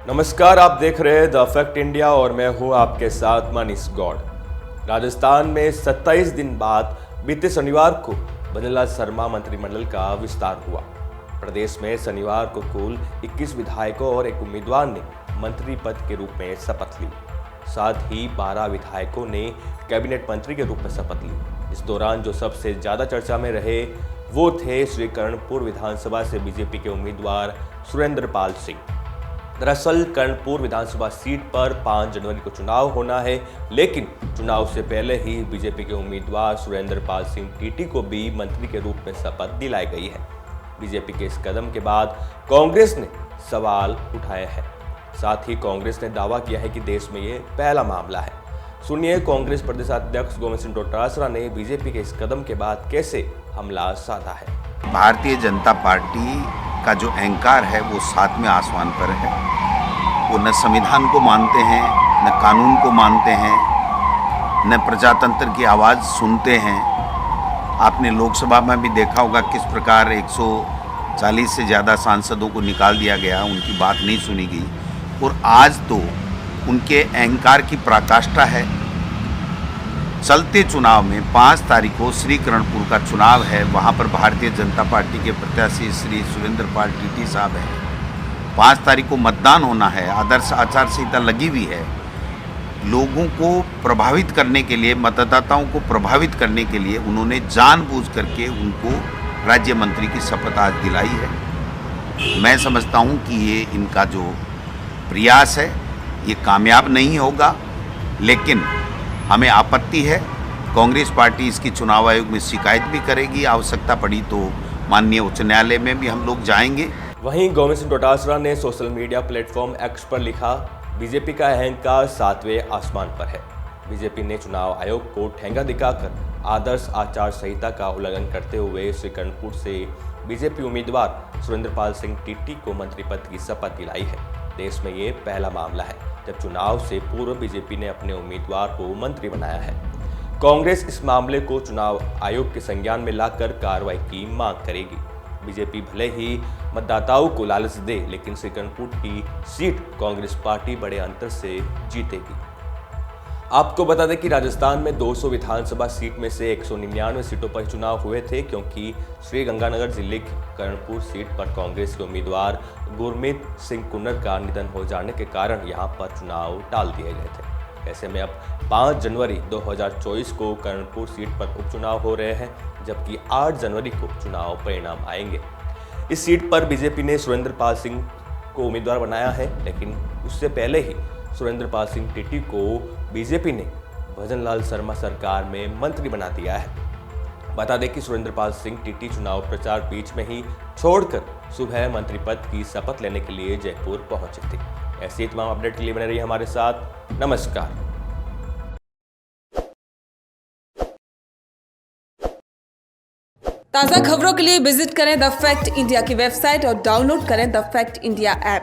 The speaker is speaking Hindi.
नमस्कार, आप देख रहे हैं द फैक्ट इंडिया और मैं हूं आपके साथ मनीष गौड़। राजस्थान में 27 दिन बाद बीते शनिवार को भजनलाल शर्मा मंत्रिमंडल का विस्तार हुआ। प्रदेश में शनिवार को कुल 21 विधायकों और एक उम्मीदवार ने मंत्री पद के रूप में शपथ ली। साथ ही 12 विधायकों ने कैबिनेट मंत्री के रूप में शपथ ली। इस दौरान जो सबसे ज्यादा चर्चा में रहे वो थे श्री कर्णपुर विधानसभा से बीजेपी के उम्मीदवार सुरेंद्र पाल सिंह। दरअसल कर्णपुर विधानसभा सीट पर 5 जनवरी को चुनाव होना है, लेकिन चुनाव से पहले ही बीजेपी के उम्मीदवार सुरेंद्र पाल सिंह टीटी को भी मंत्री के रूप में शपथ दिलाई गई है। बीजेपी के इस कदम के बाद कांग्रेस ने सवाल उठाए हैं। साथ ही कांग्रेस ने दावा किया है कि देश में ये पहला मामला है। सुनिए कांग्रेस प्रदेशाध्यक्ष गोविंद सिंह डोटासरा ने बीजेपी के इस कदम के बाद कैसे हमला साधा है। भारतीय जनता पार्टी का जो अहंकार है वो 7वें आसमान पर है। वो न संविधान को मानते हैं, न कानून को मानते हैं, न प्रजातंत्र की आवाज़ सुनते हैं। आपने लोकसभा में भी देखा होगा किस प्रकार 140 से ज़्यादा सांसदों को निकाल दिया गया, उनकी बात नहीं सुनी गई। और आज तो उनके अहंकार की पराकाष्ठा है। चलते चुनाव में 5 तारीख को श्री कर्णपुर का चुनाव है। वहाँ पर भारतीय जनता पार्टी के प्रत्याशी श्री सुरेंद्र पाल टीटी साहब हैं। 5 तारीख को मतदान होना है। आदर्श आचार संहिता लगी हुई है। लोगों को प्रभावित करने के लिए, मतदाताओं को प्रभावित करने के लिए उन्होंने जानबूझ करके उनको राज्य मंत्री की शपथ आज दिलाई है। मैं समझता हूँ कि ये इनका जो प्रयास है ये कामयाब नहीं होगा, लेकिन हमें आपत्ति है। कांग्रेस पार्टी इसकी चुनाव आयोग में शिकायत भी करेगी। आवश्यकता पड़ी तो माननीय उच्च न्यायालय में भी हम लोग जाएंगे। वहीं गोविंद सिंह डोटासरा ने सोशल मीडिया प्लेटफॉर्म एक्स पर लिखा, बीजेपी का अहंकार 7वें आसमान पर है। बीजेपी ने चुनाव आयोग को ठेंगा दिखाकर आदर्श आचार संहिता का उल्लंघन करते हुए श्री कर्णपुर से बीजेपी उम्मीदवार सुरेंद्र पाल सिंह टीटी को मंत्री पद की शपथ दिलाई है। देश में ये पहला मामला है जब चुनाव से पूर्व बीजेपी ने अपने उम्मीदवार को मंत्री बनाया है। कांग्रेस इस मामले को चुनाव आयोग के संज्ञान में लाकर कार्रवाई की मांग करेगी। बीजेपी भले ही मतदाताओं को लालच दे, लेकिन श्री कर्णपुर की सीट कांग्रेस पार्टी बड़े अंतर से जीतेगी। आपको बता दें कि राजस्थान में 200 विधानसभा सीट में से 199 सीटों पर चुनाव हुए थे, क्योंकि श्री गंगानगर जिले की कर्णपुर सीट पर कांग्रेस के उम्मीदवार गुरमीत सिंह कुन्नर का निधन हो जाने के कारण यहां पर चुनाव टाल दिए गए थे। ऐसे में अब 5 जनवरी 2024 को कर्णपुर सीट पर उपचुनाव हो रहे हैं, जबकि 8 जनवरी को चुनाव परिणाम आएंगे। इस सीट पर बीजेपी ने सुरेंद्र पाल सिंह को उम्मीदवार बनाया है, लेकिन उससे पहले ही सुरेंद्र पाल सिंह टीटी को बीजेपी ने भजनलाल शर्मा सरकार में मंत्री बना दिया है। बता दें कि सुरेंद्र पाल सिंह टीटी चुनाव प्रचार बीच में ही छोड़कर सुबह मंत्री पद की शपथ लेने के लिए जयपुर पहुंचे थे। ऐसी तमाम अपडेट के लिए बने रहिए हमारे साथ। नमस्कार। ताज़ा खबरों के लिए विजिट करें द फैक्ट इंडिया की वेबसाइट और डाउनलोड करें द फैक्ट इंडिया ऐप।